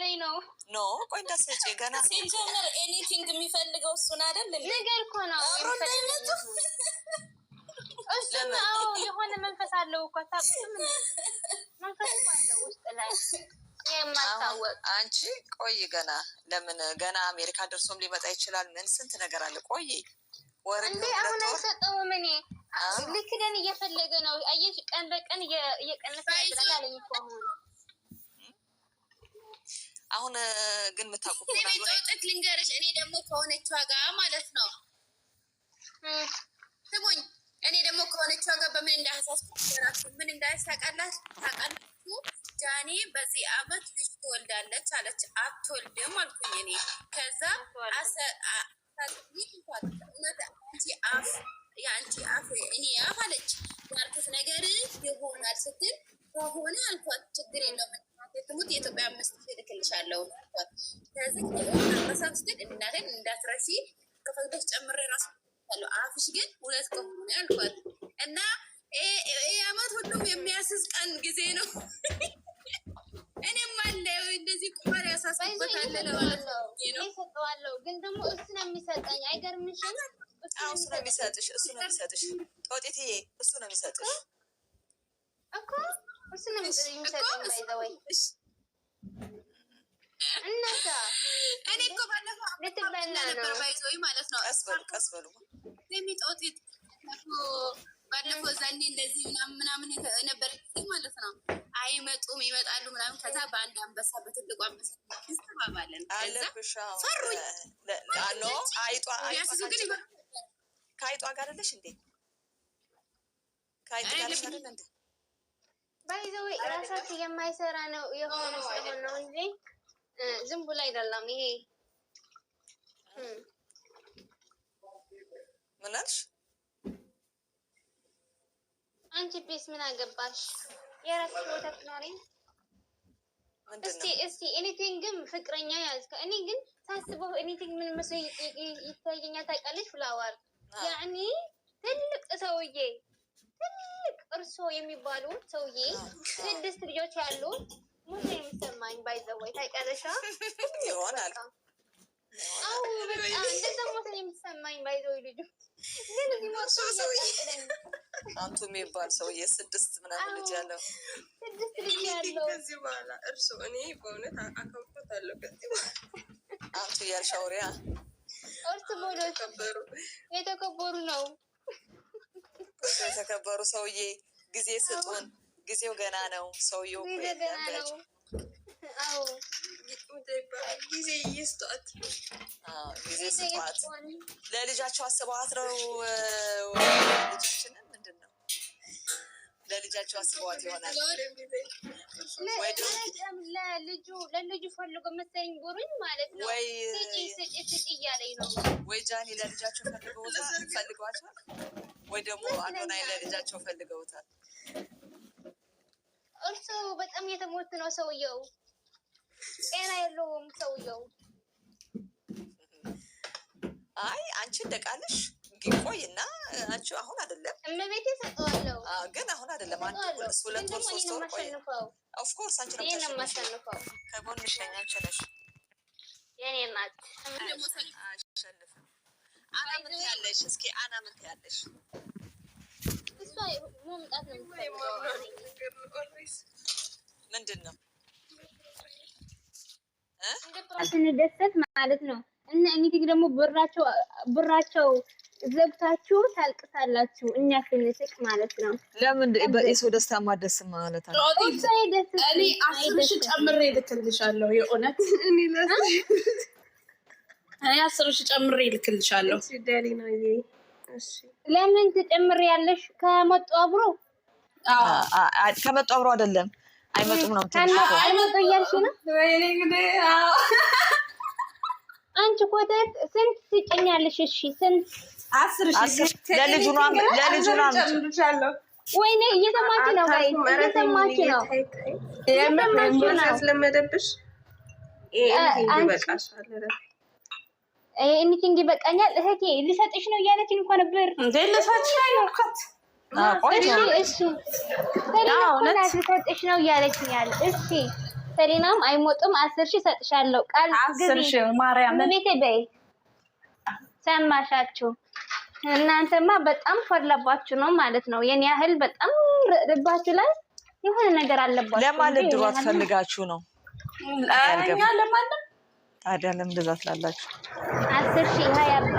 እያለኝ ነው። ኖ ቆይ እንዳትሰጪ ገና ሲጀምር ኤኒቲንግ የሚፈልገው እሱን አይደል? ነገር እኮ ነው እሱም የሆነ መንፈስ አለው እኮ ታውቁም። መንፈስ አለው ውስጥ ላይ የማታወቅ አንቺ ቆይ ገና ለምን ገና አሜሪካ ደርሶም ሊመጣ ይችላል። ምን ስንት ነገር አለ። ቆይ ወር እንዴ አሁን አይሰጠውም። እኔ ልክደን እየፈለገ ነው። አየሽ ቀን በቀን እየቀነሰ ይችላልኝ እኮ አሁን ግን የምታውቁት ነገር ጥቂት ልንገርሽ። እኔ ደግሞ ከሆነችዋ ጋር ማለት ነው ስሙኝ። እኔ ደግሞ ከሆነችዋ ጋር በምን እንዳያሳስኩራችሁ ምን እንዳያሳቃላችሁ ጃኒ በዚህ አመት ልጅ ትወልዳለች አለች። አትወልድም አልኩኝ እኔ። ከዛ የአንቺ አፍ እኔ አፍ አለች ያልኩት ነገር ይሆናል ስትል ከሆነ አልኳት ችግር የለውም ትሙት የኢትዮጵያ 5,000 እልክልሻለሁ አልኳት። ስለዚህ ረሳት ስትል እናትን እንዳትረሺ ከፈለግሽ ጨምሬ ራሱ ያለው አፍሽ ግን 2 ከሆነ አልኳት። እና ይሄ አመት ሁሉም የሚያስዝ ቀን ጊዜ ነው። እኔም አለ እንደዚህ ቁማር ያሳስበታል ለማለት ነው። ሰጠዋለሁ ግን ደግሞ እሱ ነው የሚሰጠኝ። አይገርምሽም? እሱ ነው የሚሰጥሽ ጦጤትዬ እሱ ነው የሚሰጥሽ እኮ እሱ ነው የሚሰጠኝ። ባይዘወይ እናታ እኔ እኮ ባለፈው ልትበላ ነበር ባይዘወይ ማለት ነው። ቀስ በሉ ጦጤት ባለፈው ዛኔ እንደዚህ ምናምን ነበር ማለት ነው። አይመጡም ይመጣሉ ምናምን። ከዛ በአንድ አንበሳ በትልቁ አንበሳ ተባባለን። አለብሻ ፈሩኝ። አሎ ከአይጧ ጋር አይደለሽ እንዴ? ከአይጧ ጋር አይደል እንዴ? ባይዘው ራሳችሁ የማይሰራ ነው የሆነ ስለሆነ ነው እንጂ ዝም ብሎ አይደለም ይሄ። ምን አልሽ? አንቺ ፒስ ምን አገባሽ? የራስሽ ቦታ ትኖሪ። እስቲ ኤኒቲንግም ፍቅረኛ ያዝከ። እኔ ግን ሳስበው ኤኒቲንግ ምን መስሎ ይታየኛል ታውቃለሽ? ፍላወር ያኒ ትልቅ ሰውዬ ትልቅ እርሶ የሚባሉ ሰውዬ 6 ልጆች ያሉ ሞት የሚሰማኝ ባይዘወይ ታውቃለሽ? ይሆናል አው በጣም እንደዛ ሞት የሚሰማኝ ባይዘወይ ልጅ ግን ዲሞት ሰውዬ አንቱ የሚባል ሰውዬ 6 ምናምን ልጅ ያለው 6 ልጅ ያለው ከዚህ በኋላ እርሱ እኔ በእውነት አከብሮታለሁ። ከዚህ በኋላ አንቱ ያልሻውሪያ እርሱ ሞሎች የተከበሩ ነው። የተከበሩ ሰውዬ ጊዜ ስጡን። ጊዜው ገና ነው። ሰውዬው ገና ነው። አዎ ጊዜ ይስጧት። ጊዜ ስጧት። ለልጃቸው አስበዋት ነው። ልጃችንን ምንድን ነው ለልጃቸው አስበዋት ይሆናል። ለልጁ ፈልጎ መሰለኝ ጉሩኝ ማለት ነው። ወይ ስጪ እያለኝ ነው። ወይ ጃኒ ለልጃቸው ፈልገዋታል፣ ወይ ደግሞ አዶናይ ለልጃቸው ፈልገውታል። እርሱ በጣም የተሞት ነው ሰውየው። ጤና የለውም ሰውየው። አይ አንቺ እንደቃለሽ ቆይና አንቺ አሁን አይደለም እመቤቴ ሰጠዋለሁ። ግን አሁን አይደለም። አንቺ 2 ወር 3 ወር ቆይ። ኦፍ ኮርስ አንቺ ነው የምታሸንፈው። ከጎንሽ ነኝ። አንቺ ነሽ የኔ እናት። አሸንፈው። አና ምን ያለሽ? እስኪ አና ምን ያለሽ? እሷ መምጣት ነው ምንድን ነው ስንደሰት ማለት ነው። እና እኒቲክ ደግሞ ብራቸው ዘግታችሁ ታልቅሳላችሁ። እኛ ስንስቅ ማለት ነው። ለምን በኢሶ ደስታ ማደስ ማለት ነው? እኔ 10,000 ጨምሬ ልክልሻለሁ። የእውነት እኔ 10,000 ጨምሬ ልክልሻለሁ። ለምን ትጨምሪያለሽ? ከመጡ አብሮ አይደለም አይመጡም ነው አይመጡ እያልሽ ነው። አንቺ ኮተት ስንት ትጭኛለሽ? እሺ ስንት 10,000 ለልጁ ነው ጨምርሻለሁ። ወይኔ እየሰማች ነው ጋይ እየሰማች ነው። ስለመደብሽ ኤኒቲንግ ይበቃኛል። እህቴ ልሰጥሽ ነው እያለችኝ እንኳን ነበር እንዴ ለሳች ላይ ነው ከት እሺ ልሰጥሽ ነው እያለችኝ ያለ። እሺ ሰሊናም አይሞጥም 10,000 ሰጥሻለሁ ቃል 10,000 ማርያም ቤቴ በይ ሰማሻችሁ እናንተማ በጣም ፈለባችሁ ነው ማለት ነው የኔ ያህል በጣም ልባችሁ ላይ የሆነ ነገር አለባችሁ ለማለት ድሮ አትፈልጋችሁ ነው እኛ ለማለት ታዲያ ለምን እንደዛ ትላላችሁ 10,000 20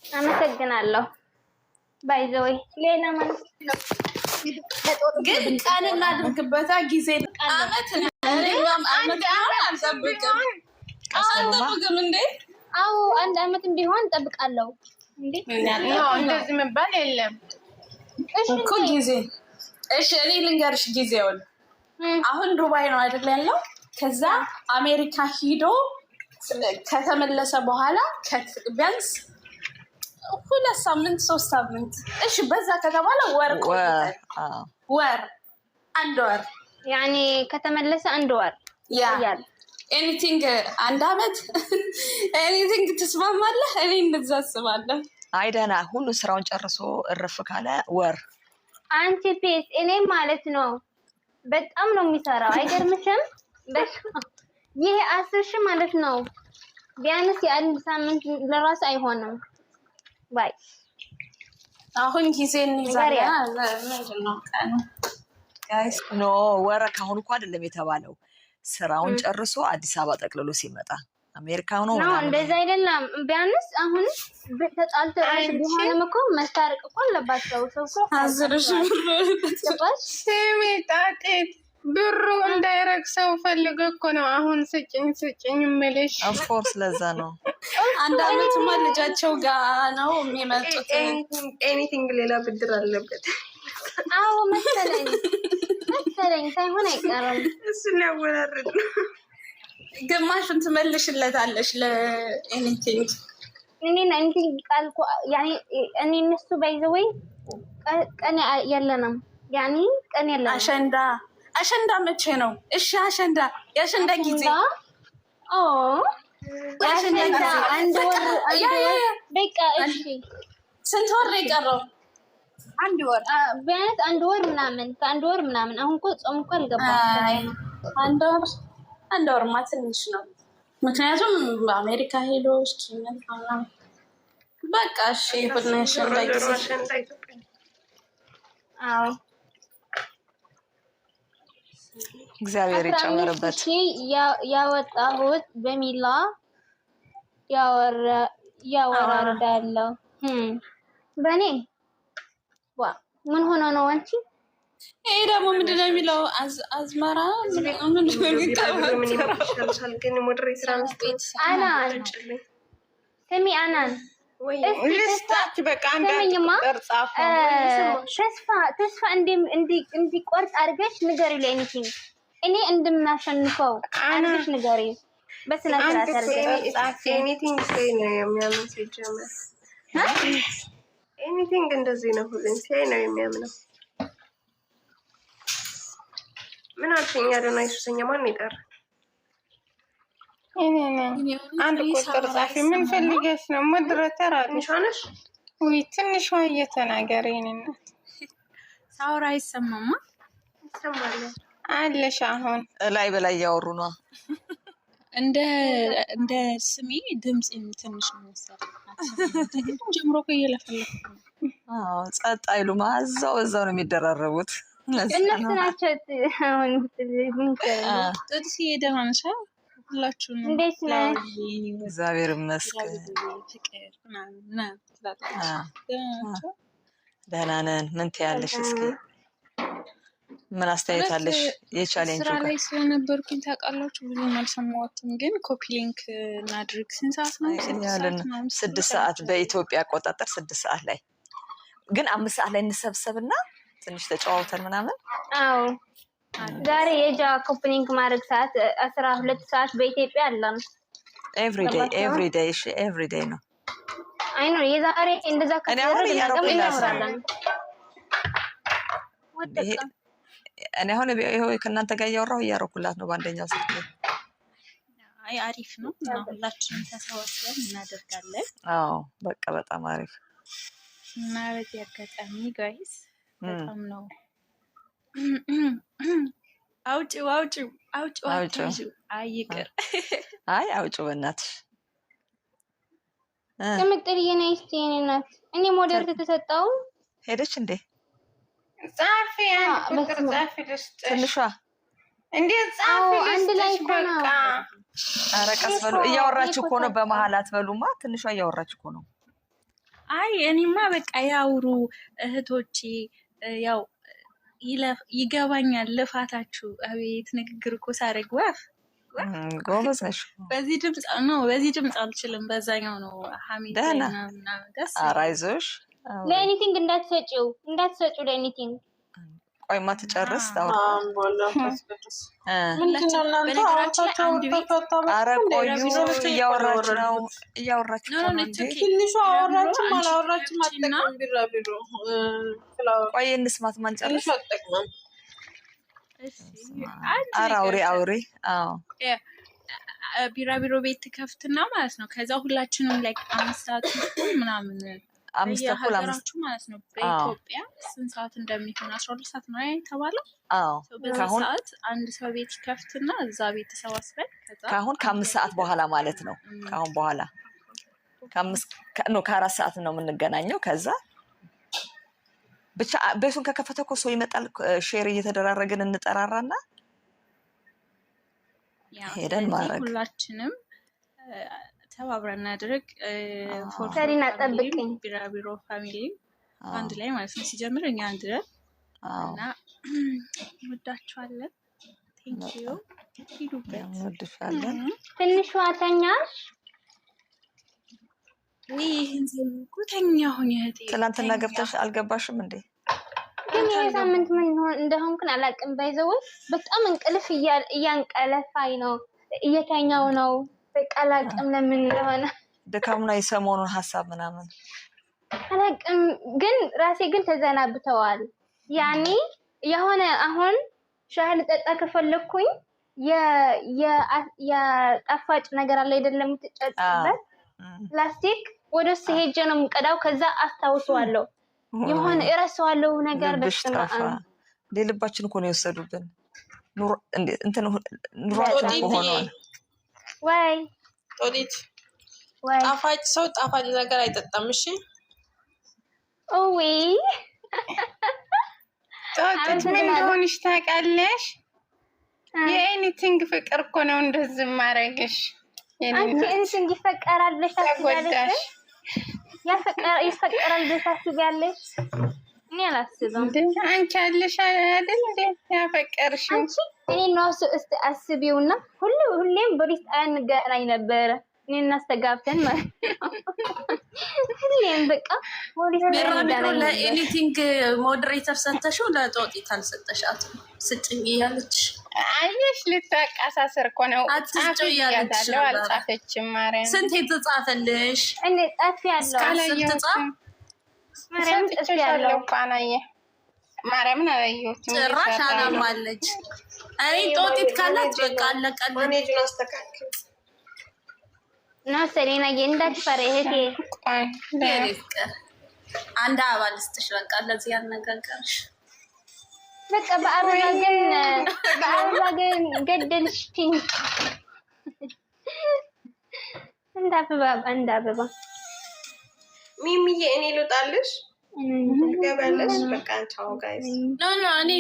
አመሰግናለሁ ባይዘወይ ሌላ ማለት ነው ግን ቃል እናድርግበታ ጊዜ አመት ነው አንድ አመት አልጠብቅም አልጠብቅም እንዴ አዎ አንድ አመትም ቢሆን ጠብቃለሁ እንዴ እንደዚህ መባል የለም እኮ ጊዜ እሺ እኔ ልንገርሽ ጊዜውን አሁን ዱባይ ነው አይደል ያለው ከዛ አሜሪካ ሂዶ ከተመለሰ በኋላ ቢያንስ 2 ሳምንት 3 ሳምንት እሺ በዛ ከተባለ ወር አንድ ወር ያኔ ከተመለሰ አንድ ወር ያያል ኤኒቲንግ አንድ አመት ኤኒቲንግ ትስማማለህ እኔ እንደዛ አስባለሁ አይደና ሁሉ ስራውን ጨርሶ እረፍ ካለ ወር አንቺ ፒስ እኔ ማለት ነው በጣም ነው የሚሰራው አይገርምሽም ይሄ 10,000 ማለት ነው ቢያንስ የአንድ ሳምንት ለራስ አይሆንም ባይ አሁን ጊዜ እንይዛለን ምንድነው ጋይስ ኖ ወር ካሁን እንኳን አይደለም የተባለው ስራውን ጨርሶ አዲስ አበባ ጠቅልሎ ሲመጣ አሜሪካው ነው እንደዛ አይደለም ቢያንስ አሁን ተጣልተሽ ቢሆንም እኮ መስታረቅ እኮ አለባቸው ሰው እኮ ጣጤት ብሩ እንዳይረክሰው ፈልገ እኮ ነው አሁን ስጭኝ መልሽ ኦፍ ኮርስ ለዛ ነው አንድ አመትማ ልጃቸው ጋር ነው የሚመጡት ኤኒቲንግ ሌላ ብድር አለበት አዎ መሰለኝ ሳይሆን አይቀርም እሱን ያወራረድ ነው ግማሹን ትመልሽለታለሽ ለኤኒቲንግ ኤኒቲንግ ቃልኩ ያኔ እኔ እነሱ ባይዘወይ ቀን የለንም ያኔ ቀን የለንም አሸንዳ መቼ ነው እሺ አሸንዳ የአሸንዳ ጊዜ አሸንዳ አንድ ወር በቃ እሺ ስንት ወር የቀረው አንድ ወር ቢያንስ አንድ ወር ምናምን ከአንድ ወር ምናምን አሁን እኮ ጾም እኮ አልገባም አንድ ወርማ ትንሽ ነው ምክንያቱም በአሜሪካ ሄዶ እስኪመጣ በቃ እሺ ብናሽ አዎ እግዚአብሔር ይጨምርበት ያወጣሁት በሚላ ያወራርዳለሁ በኔ ምን ሆኖ ነው አንቺ ይሄ ደግሞ ምንድነው የሚለው አዝመራ ስሚ አናን ተስፋ እንዲቆርጥ አድርገሽ ንገሪው ለኤኒቲንግ እኔ እንደምናሸንፈው አድርገሽ ንገሪው በስነ ስርዓት አድርገሽ ኤኒቲንግ ሳይ ነው የሚያምን ሲጀመር ኤኒቲንግ እንደዚህ ነው ሁሉም ሳይ ነው የሚያምነው ምን አልሽኝ አዶናይ ሱሰኛ ማን ይጠራ አንድ ቁጥር ጻፊ ምን ፈልገሽ ነው መድረተራ ትንሽ ወይ ትንሽ እየተናገረ ይነናት ሳውራ ይሰማማ ይሰማል አለሽ አሁን ላይ በላይ ያወሩ ነው እንደ ስሜ ድምጽ ትንሽ ነው መሰለኝ ጀምሮ እኮ እየለፈለፈ ጸጥ አይሉማ እዛው ነው የሚደራረቡት እነሱ ናቸው አሁን ጥቅስ የደማንሻ ሁላችሁም እንዴት ነው እግዚአብሔር ይመስገን ፍቅር ምናምን ደህና ነን ምን ትያለሽ እስኪ ምን አስተያየት አለሽ የቻሌንጅ ስራ ላይ ስለነበርኩኝ ታውቃላችሁ ብዙም አልሰማሁትም ግን ኮፒ ሊንክ እናድርግ ስንት ሰዓት ነው 6 ሰዓት በኢትዮጵያ አቆጣጠር 6 ሰዓት ላይ ግን 5 ሰዓት ላይ እንሰብሰብና ትንሽ ተጫዋውተን ምናምን አዎ ዛሬ የጃ ኮፒ ሊንክ ማድረግ ሰዓት 12 ሰዓት በኢትዮጵያ አለን ኤቭሪ ዴይ ነው አይ ነው የዛሬ እንደዛ ከተደረገ ነገም እናወራለን እኔ አሁን ይሄው ከእናንተ ጋር እያወራኩላት ነው በአንደኛው ስልክ አይ አሪፍ ነው ሁላችንም ተሰባስበን እናደርጋለን አዎ በቃ በጣም አሪፍ እና በዚህ አጋጣሚ ጋይስ በጣም ነው። አውጪው አይቅር። አይ አውጪው በእናትሽ ቅምጥልዬ ነይ እስኪ የእኔ እናት። እኔ ሞዴሬተር ተሰጠው ሄደች እንዴ? ጻፊ ቁጥር ጻፊ ልስጥሽ ትንሿ እንዴት ጻፊ አንድ ላይ ልስጥሽ? በቃ ኧረ ቀስ በሉ። እያወራችሁ እኮ ነው። በመሀል አትበሉማ። ትንሿ እያወራችሁ እኮ ነው። አይ እኔማ በቃ ያውሩ እህቶቼ። ያው ይገባኛል ልፋታችሁ። አቤት ንግግር እኮ ሳደርግ ወፍ ጎበዝ ነሽ። በዚህ ድምፅ አልችልም። በዛኛው ነው ሐሚድ እና ደስ ኧረ አይዞሽ። ለኤኒቲንግ እንዳትሰጪው ለኤኒቲንግ። ቆይማ ትጨርስ ታውራ። ኧረ ቆዩ። እያወራችሁ ነው እንዴ? ትንሿ አወራችም አላወራችም አትጠቅም። ቢራቢሮ ቆይ እንስማት። ማን ጨርስ? ኧረ አውሪ። አዎ ቢራቢሮ ቤት ትከፍትና ማለት ነው። ከዛ ሁላችንም ላይ 5 ሰዓት ምናምን 5 ተኩል ማለት ነው። በኢትዮጵያ ስንት ሰዓት እንደሚሆን 12 ሰዓት ነው የተባለው። አዎ ከአሁን ሰዓት አንድ ሰው ቤት ይከፍትና እዛ ቤት ተሰባስበን ከአሁን ከ5 ሰዓት በኋላ ማለት ነው። ከአሁን በኋላ ከ4 ሰዓት ነው የምንገናኘው። ከዛ ብቻ ቤቱን ከከፈተ እኮ ሰው ይመጣል። ሼር እየተደራረግን እንጠራራና ሄደን ማድረግ ሁላችንም ተባብረን እናድርግ። ሰሪና ጠብቅኝ። ቢራቢሮ ፋሚሊ አንድ ላይ ማለት ነው። ሲጀምር እኛ አንድ ላይ እና እንወዳችኋለን። ቴንኪዩ። ሂዱበት። እንወድሻለን። ትንሿ ተኛሽ? ይህን እኮ ተኛሁኝ እህቴ። ትናንትና ገብተሽ አልገባሽም እንዴ? ግን ይሄ ሳምንት ምን እንደሆንኩን አላውቅም። ባይዘው በጣም እንቅልፍ እያንቀለፋኝ ነው። እየተኛው ነው። በቃ አላውቅም ለምን እንደሆነ። ድካሙና የሰሞኑን ሀሳብ ምናምን አላውቅም። ግን ራሴ ግን ተዘናብተዋል። ያኔ የሆነ አሁን ሻይ ልጠጣ ከፈለኩኝ የጣፋጭ ነገር አለ አይደለም የምትጨጭበት ፕላስቲክ ወደሱ ሄጄ ነው የምቀዳው። ከዛ አስታውሰዋለሁ የሆነ እረሳዋለሁ ነገር በስማም ልባችን እኮ ነው የወሰዱብን። ኑሯችን ሆኗል። ወይ ጦዲት ጣፋጭ ሰው ጣፋጭ ነገር አይጠጣም። እሺ ኦይ ጦዲት ምን እንደሆነሽ ታውቃለሽ? የኤኒቲንግ ፍቅር እኮ ነው እንደዚህ ማረግሽ። አንቺ ኤኒቲንግ ይፈቀራል ብለሽ ታስቢያለሽ? ይፈቀራል ብለሽ ታስቢያለሽ? እኔ አላስብም። አንቺ አለሽ አይደል እንዴ ያፈቀርሽው? አንቺ እኔ ነው እስቲ አስቢውና ሁሌም በሪስ አንገናኝ ነበረ። እኔ እናስተጋብተን ማለት ሁሌም በቃ ፖሊስ ነው ለኤዲቲንግ ሞዴሬተር ሰጥተሽው ለጦጢት አልሰጠሻትም። ስጭኝ እያለች አየሽ ልታቃሳስር እኮ ነው። አትስጪ እያለች አልጻፈችም። ማርያም ስንት የተጻፈልሽ? እኔ ጻፍ ያለው ስትጻፍ ማርያም ጻፍ ያለው ቃናዬ ማርያምን አላየሁትም። ጭራሽ አላማለች። አይ ጦጢት ካላት በቃ አለቀለ። ማኔጅን አስተካክል ነው ሰሌና እንዳትፈሪ እህቴ። አንድ አባል ስትሽ በቃ ለዚህ ያነጋገርሽ በቃ በአበባ ግን ገደልሽኝ። እንዳበባ ሚሚዬ እኔ ልውጣልሽ ገበለሽ። በቃ ቻው ጋይስ። ኖ እኔ